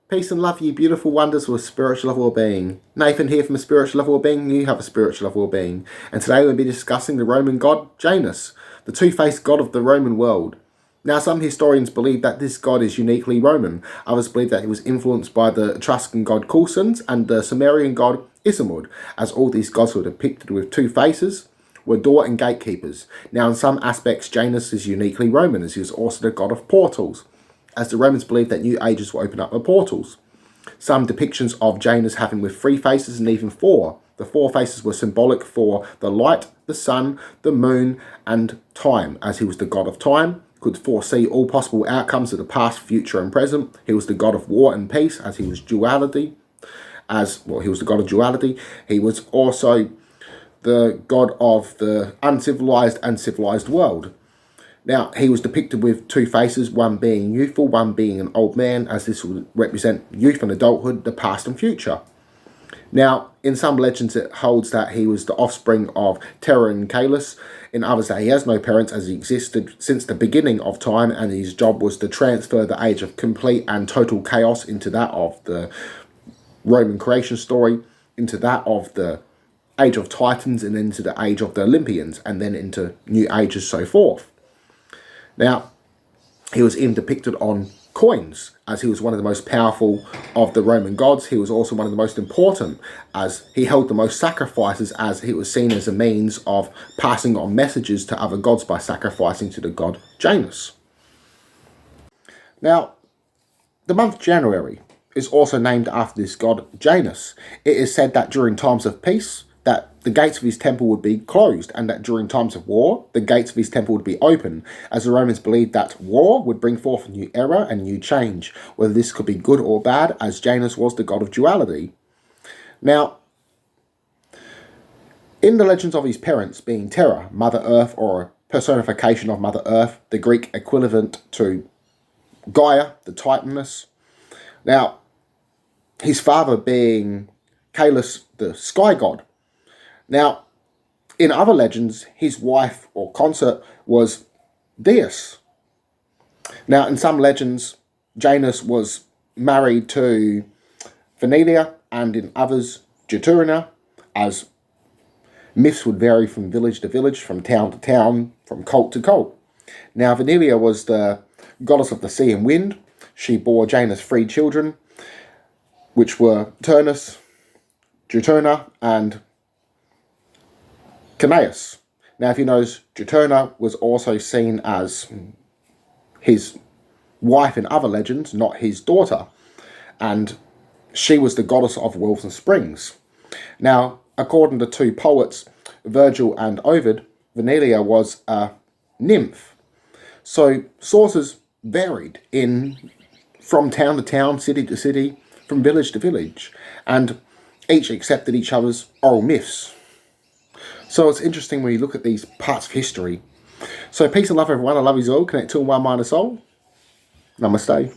Peace and love, you beautiful wonders with spiritual level well-being. Nathan here from a spiritual level well-being. You have a spiritual level well-being. And today we'll be discussing the Roman god Janus, the two-faced god of the Roman world. Now, some historians believe that this god is uniquely Roman. Others believe that he was influenced by the Etruscan god Coulsons and the Sumerian god Isamud, as all these gods were depicted with two faces, were door and gatekeepers. Now, in some aspects, Janus is uniquely Roman, as he was also the god of portals, as the Romans believed that new ages will open up the portals. Some depictions of Janus having with 3 faces and even 4. The 4 faces were symbolic for the light, the sun, the moon, and time, as he was the god of time, could foresee all possible outcomes of the past, future, and present. He was the god of war and peace, as he was duality. He was the god of duality. He was also the god of the uncivilized and civilized world. Now, he was depicted with 2 faces, one being youthful, one being an old man, as this would represent youth and adulthood, the past and future. Now, in some legends it holds that he was the offspring of Terra and Calus. In others that he has no parents, as he existed since the beginning of time, and his job was to transfer the age of complete and total chaos into that of the Roman creation story, into that of the age of Titans, and into the age of the Olympians, and then into new ages, so forth. Now, he was even depicted on coins, as he was one of the most powerful of the Roman gods. He was also one of the most important, as he held the most sacrifices, as he was seen as a means of passing on messages to other gods by sacrificing to the god Janus. Now, the month January is also named after this god Janus. It is said that during times of peace, that the gates of his temple would be closed, and that during times of war, the gates of his temple would be open, as the Romans believed that war would bring forth a new era and new change, whether this could be good or bad, as Janus was the god of duality. Now, in the legends of his parents being Terra, Mother Earth, or a personification of Mother Earth, the Greek equivalent to Gaia, the Titaness. Now, his father being Calus, the sky god. Now, in other legends, his wife or consort was Deus. Now, in some legends, Janus was married to Venelia, and in others, Juturna, as myths would vary from village to village, from town to town, from cult to cult. Now, Venelia was the goddess of the sea and wind. She bore Janus 3 children, which were Turnus, Juturna, and Canaeus. Now, if you notice, Juturna was also seen as his wife in other legends, not his daughter, and she was the goddess of wells and springs. Now, according to 2 poets, Virgil and Ovid, Venelia was a nymph. So sources varied from town to town, city to city, from village to village, and each accepted each other's oral myths. So it's interesting when you look at these parts of history. So peace and love, everyone. I love you all. Connect to one mind and soul. Namaste.